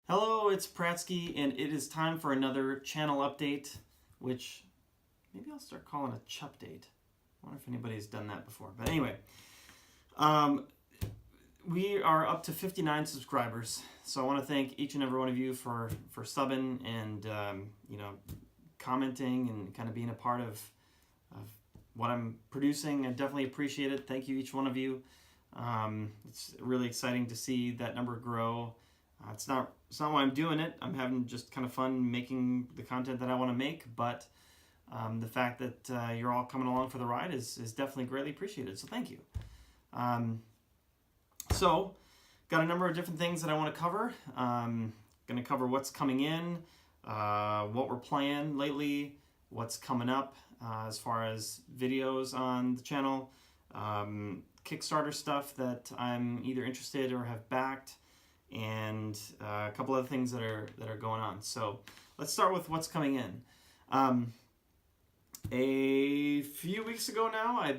Hello, it's Prattski, and it is time for another channel update, which maybe I'll start calling a chupdate. I wonder if anybody's done that before. But anyway, we are up to 59 subscribers, so I want to thank each and every one of you for subbing and commenting and kind of being a part of what I'm producing. I definitely appreciate it. Thank you, each one of you. It's really exciting to see that number grow. It's not why I'm doing it. I'm having just kind of fun making the content that I want to make, but the fact that you're all coming along for the ride is definitely greatly appreciated, so thank you. So, got a number of different things that I want to cover. Going to cover what's coming in, what we're playing lately, what's coming up as far as videos on the channel, Kickstarter stuff that I'm either interested or have backed, and a couple other things that are going on. So let's start with what's coming in. A few weeks ago now, I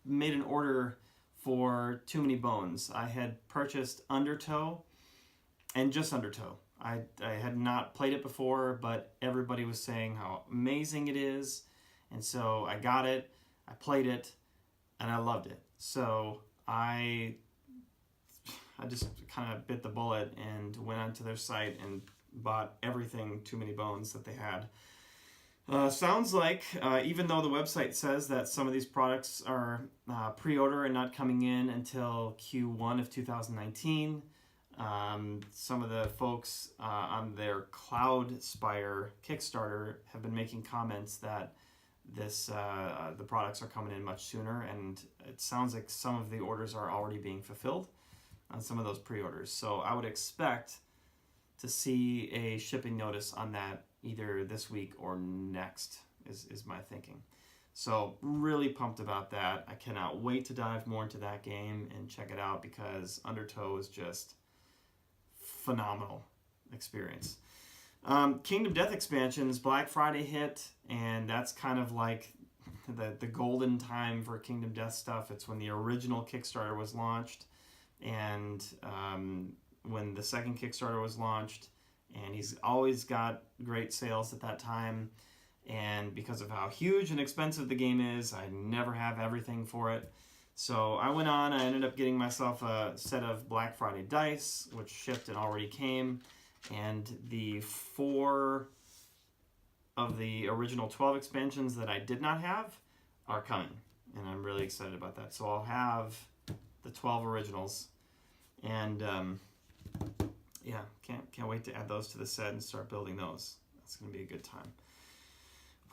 made an order for Too Many Bones. I had purchased Undertow and just Undertow. I had not played it before, but everybody was saying how amazing it is, and so I got it, I played it, and I loved it. So I just kind of bit the bullet and went onto their site and bought everything Too Many Bones that they had. Sounds like, even though the website says that some of these products are pre-order and not coming in until Q1 of 2019, some of the folks on their Cloud Spire Kickstarter have been making comments that the products are coming in much sooner, and it sounds like some of the orders are already being fulfilled on some of those pre-orders. So I would expect to see a shipping notice on that either this week or next is my thinking. So really pumped about that. I cannot wait to dive more into that game and check it out, because Undertow is just phenomenal experience. Kingdom Death expansions, Black Friday hit, and that's kind of like the golden time for Kingdom Death stuff. It's when the original Kickstarter was launched, and when the second Kickstarter was launched, and he's always got great sales at that time. And because of how huge and expensive the game is, I never have everything for it. So I went on, I ended up getting myself a set of Black Friday dice, which shipped and already came, and the 4 of the original 12 expansions that I did not have are coming, and I'm really excited about that. So I'll have the 12 originals, and yeah, can't wait to add those to the set and start building those. That's gonna be a good time.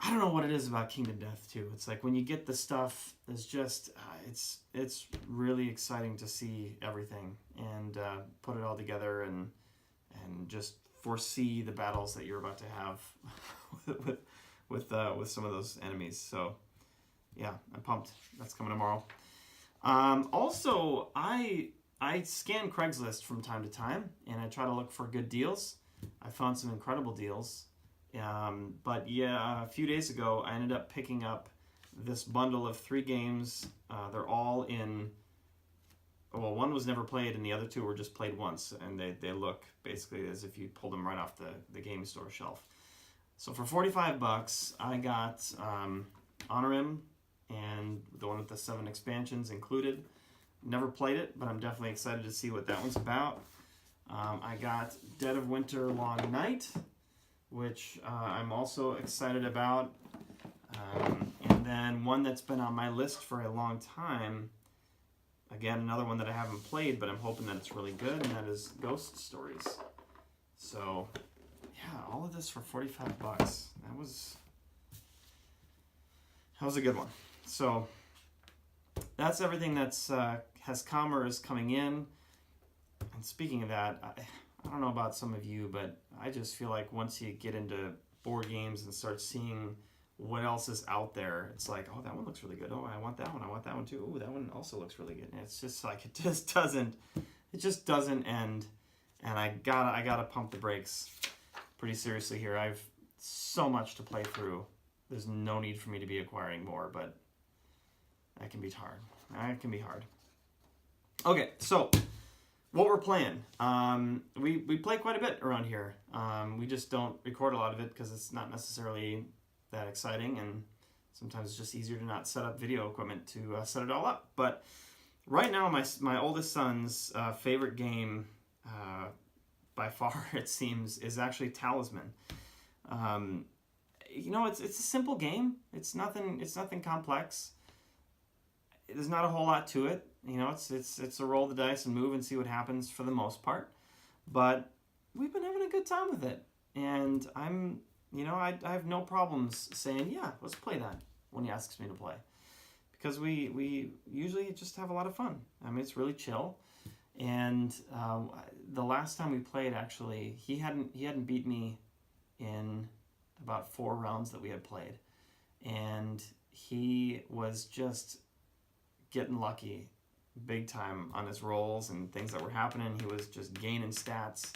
I don't know what it is about Kingdom Death too. It's like when you get the stuff, it's just it's really exciting to see everything and put it all together and just foresee the battles that you're about to have with some of those enemies. So yeah, I'm pumped. That's coming tomorrow. Also, I scan Craigslist from time to time, and I try to look for good deals. I found some incredible deals. But yeah, a few days ago, I ended up picking up this bundle of 3 games. They're all in... Well, one was never played, and the other 2 were just played once, and they look basically as if you pulled them right off the game store shelf. So for $45, I got Honorim, and the one with the 7 expansions included. Never played it, but I'm definitely excited to see what that one's about. I got Dead of Winter Long Night, which I'm also excited about. And then one that's been on my list for a long time, again, another one that I haven't played, but I'm hoping that it's really good, and that is Ghost Stories. So, yeah, all of this for $45. That was a good one. So, that's everything that's has come or is coming in. And speaking of that, I don't know about some of you, but I just feel like once you get into board games and start seeing what else is out there, it's like, oh, that one looks really good. Oh, I want that one. I want that one too. Oh, that one also looks really good. And it's just like it just doesn't end. And I gotta pump the brakes pretty seriously here. I've so much to play through. There's no need for me to be acquiring more, but that can be hard. That can be hard. Okay, so what we're playing. We play quite a bit around here. We just don't record a lot of it because it's not necessarily that exciting, and sometimes it's just easier to not set up video equipment to set it all up. But right now, my oldest son's favorite game, by far it seems, is actually Talisman. It's a simple game. It's nothing complex. There's not a whole lot to it. It's a roll the dice and move and see what happens for the most part. But we've been having a good time with it, and I have no problems saying, yeah, let's play that when he asks me to play, because we usually just have a lot of fun. I mean, it's really chill. And the last time we played, actually, he hadn't beat me in about 4 rounds that we had played, and he was just getting lucky big time on his rolls and things that were happening. He was just gaining stats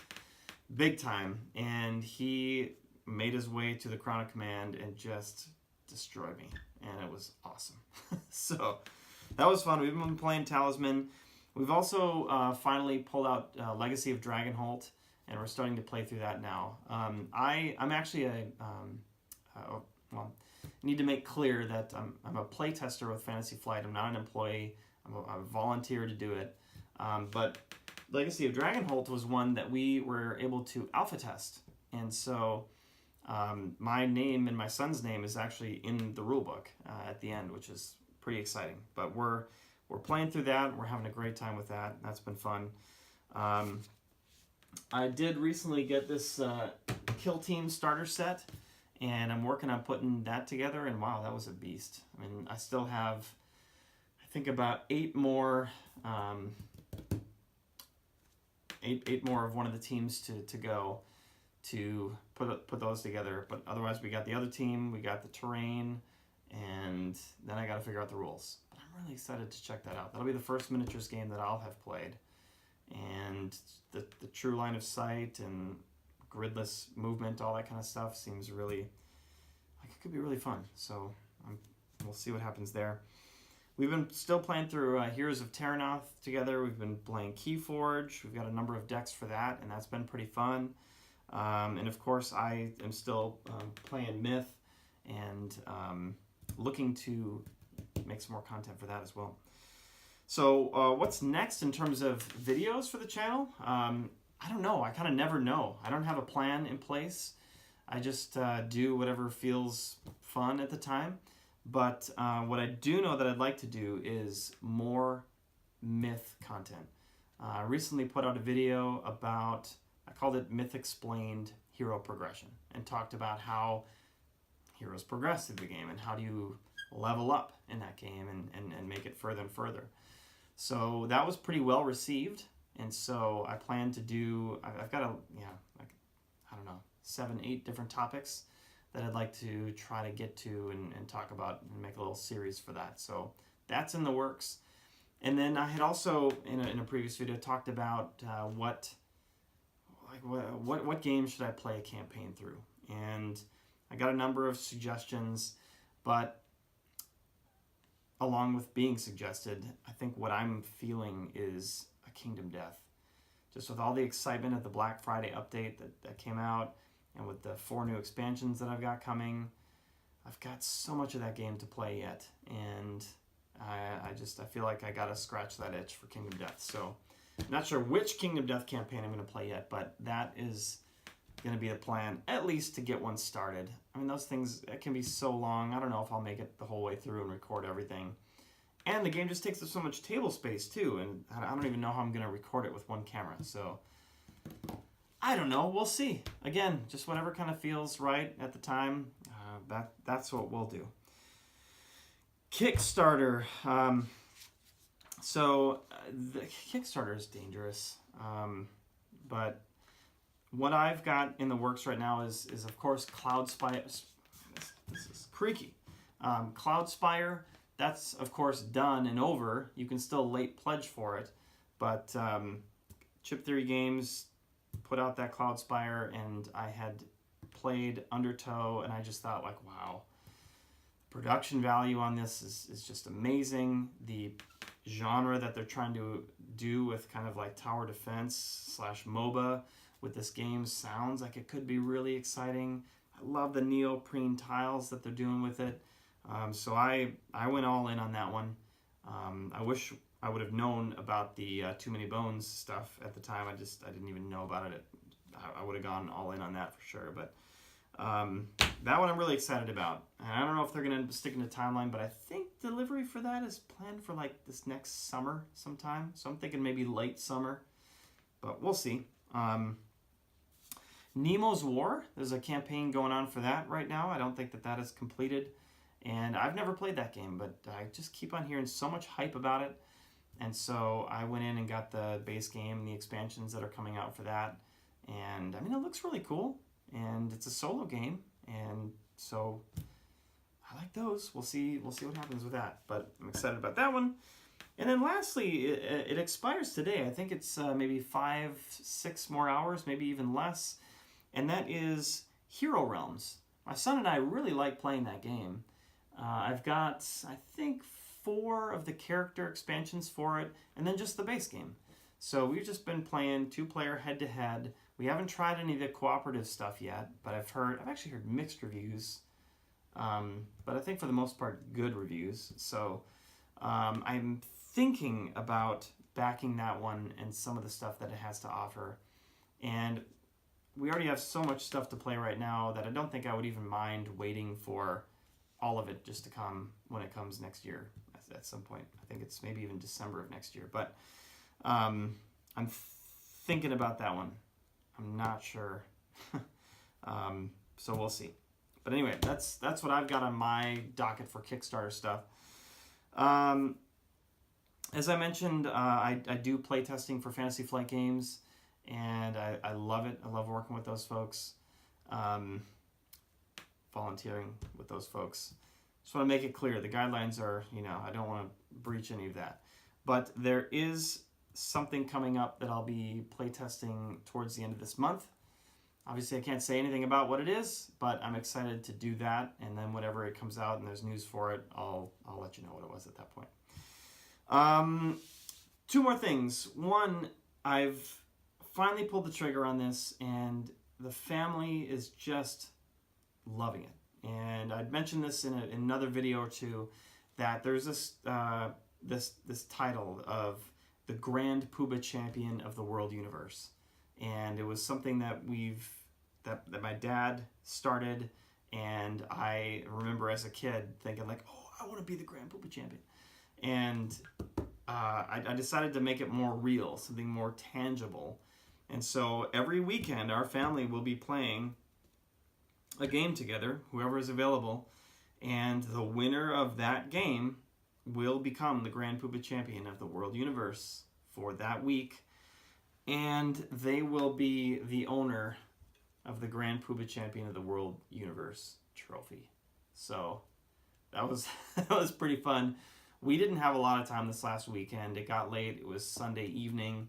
big time, and he made his way to the Crown of Command and just destroyed me, and it was awesome. So that was fun. We've been playing Talisman. We've also finally pulled out Legacy of Dragonholt, and we're starting to play through that now. I'm actually need to make clear that I'm a play tester with Fantasy Flight. I'm not an employee. I'm a volunteer to do it. But Legacy of Dragonholt was one that we were able to alpha test. And so my name and my son's name is actually in the rulebook at the end, which is pretty exciting. But we're playing through that. We're having a great time with that. That's been fun. I did recently get this Kill Team starter set, and I'm working on putting that together, and wow, that was a beast. I mean, I still have, I think, about 8 more of one of the teams to go to put those together. But otherwise, we got the other team, we got the terrain, and then I got to figure out the rules. But I'm really excited to check that out. That'll be the first miniatures game that I'll have played, and the true line of sight and gridless movement, all that kind of stuff seems really like it could be really fun. So we'll see what happens there. We've been still playing through Heroes of Terranoth together. We've been playing Keyforge. We've got a number of decks for that, and that's been pretty fun. And of course, I am still playing Myth and looking to make some more content for that as well. So what's next in terms of videos for the channel? I don't know. I kind of never know. I don't have a plan in place. I just do whatever feels fun at the time. But what I do know that I'd like to do is more Myth content. I recently put out a video about, I called it Myth Explained Hero Progression, and talked about how heroes progress through the game and how do you level up in that game and make it further and further. So that was pretty well received. And so I plan to do, I've got 7, 8 different topics that I'd like to try to get to and talk about and make a little series for that. So that's in the works. And then I had also, in a previous video, talked about what game should I play a campaign through. And I got a number of suggestions, but along with being suggested, I think what I'm feeling is a Kingdom Death. Just with all the excitement of the Black Friday update that came out, and with the 4 new expansions that I've got coming, I've got so much of that game to play yet, and I feel like I gotta scratch that itch for Kingdom Death. So I'm not sure which Kingdom Death campaign I'm gonna play yet, but that is gonna be the plan, at least to get one started. I mean, those things can be so long. I don't know if I'll make it the whole way through and record everything. And the game just takes up so much table space too, and I don't even know how I'm gonna record it with one camera. So I don't know. We'll see. Again, just whatever kind of feels right at the time. That's what we'll do. Kickstarter. So the Kickstarter is dangerous, but what I've got in the works right now is of course Cloudspire. This is creaky. Cloudspire. That's of course done and over. You can still late pledge for it, but Chip Theory Games put out that Cloudspire, and I had played Undertow, and I just thought, like, wow, production value on this is just amazing. The genre that they're trying to do with kind of like tower defense / MOBA with this game sounds like it could be really exciting. I love the neoprene tiles that they're doing with it. So I went all in on that one. I wish I would have known about the Too Many Bones stuff at the time. I didn't even know about it. I would have gone all in on that for sure. But that one I'm really excited about. And I don't know if they're going to stick in the timeline, but I think delivery for that is planned for like this next summer sometime. So I'm thinking maybe late summer, but we'll see. Nemo's War, there's a campaign going on for that right now. I don't think that is completed. And I've never played that game, but I just keep on hearing so much hype about it. And so I went in and got the base game and the expansions that are coming out for that. And I mean, it looks really cool. And it's a solo game. And so I like those. We'll see what happens with that. But I'm excited about that one. And then lastly, it expires today. I think it's maybe 5-6 more hours, maybe even less. And that is Hero Realms. My son and I really like playing that game. I've got, I think, 4 of the character expansions for it, and then just the base game. So we've just been playing 2-player head-to-head. We haven't tried any of the cooperative stuff yet, but I've actually heard mixed reviews. But I think for the most part, good reviews. So I'm thinking about backing that one and some of the stuff that it has to offer. And we already have so much stuff to play right now that I don't think I would even mind waiting for all of it just to come when it comes next year at some point. I think it's maybe even December of next year. But I'm thinking about that one. I'm not sure. So we'll see. But anyway, that's what I've got on my docket for Kickstarter stuff. As I mentioned, I do play testing for Fantasy Flight Games, and I love it. I love working with those folks. Volunteering with those folks. Just want to make it clear, the guidelines are, I don't want to breach any of that. But there is something coming up that I'll be playtesting towards the end of this month. Obviously, I can't say anything about what it is, but I'm excited to do that. And then whenever it comes out and there's news for it, I'll let you know what it was at that point. 2 more things. One, I've finally pulled the trigger on this, and the family is just loving it. And I'd mentioned this in another video or two, that there's this this title of the Grand Poobah Champion of the World Universe, and it was something that that my dad started, and I remember as a kid thinking like, oh, I want to be the Grand Poobah Champion, and I decided to make it more real, something more tangible. And so every weekend our family will be playing a game together, whoever is available, and the winner of that game will become the Grand Poobah Champion of the World Universe for that week, and they will be the owner of the Grand Poobah Champion of the World Universe trophy. So that was that was pretty fun. We didn't have a lot of time this last weekend. It got late. It was Sunday evening,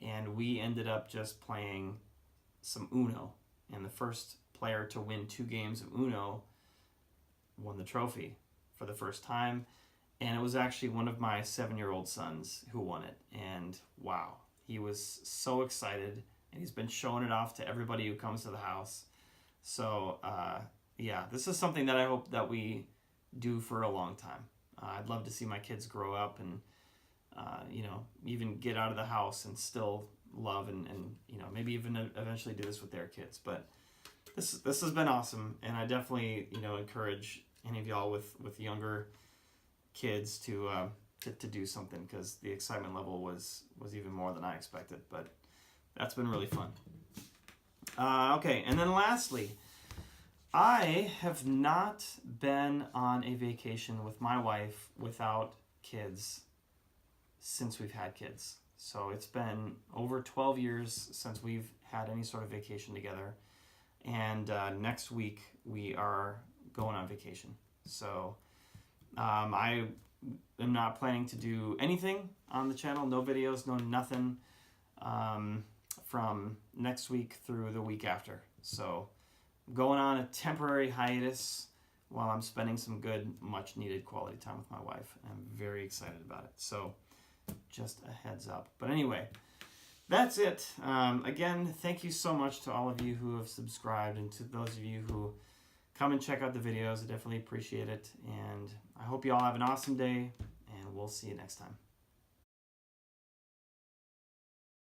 and we ended up just playing some Uno, and the first player to win 2 games of Uno won the trophy for the first time. And it was actually one of my 7-year-old sons who won it. And wow, he was so excited, and he's been showing it off to everybody who comes to the house. So yeah, this is something that I hope that we do for a long time. I'd love to see my kids grow up and even get out of the house and still love and maybe even eventually do this with their kids. But this has been awesome, and I definitely encourage any of y'all with younger kids to do something, because the excitement level was even more than I expected. But that's been really fun. Okay, and then lastly, I have not been on a vacation with my wife without kids since we've had kids. So it's been over 12 years since we've had any sort of vacation together. And next week we are going on vacation. So I am not planning to do anything on the channel, no videos, no nothing, from next week through the week after. So I'm going on a temporary hiatus while I'm spending some good, much needed quality time with my wife. I'm very excited about it. So Just a heads up. But anyway, that's it. Again, thank you so much to all of you who have subscribed, and to those of you who come and check out the videos. I definitely appreciate it. And I hope you all have an awesome day, and we'll see you next time.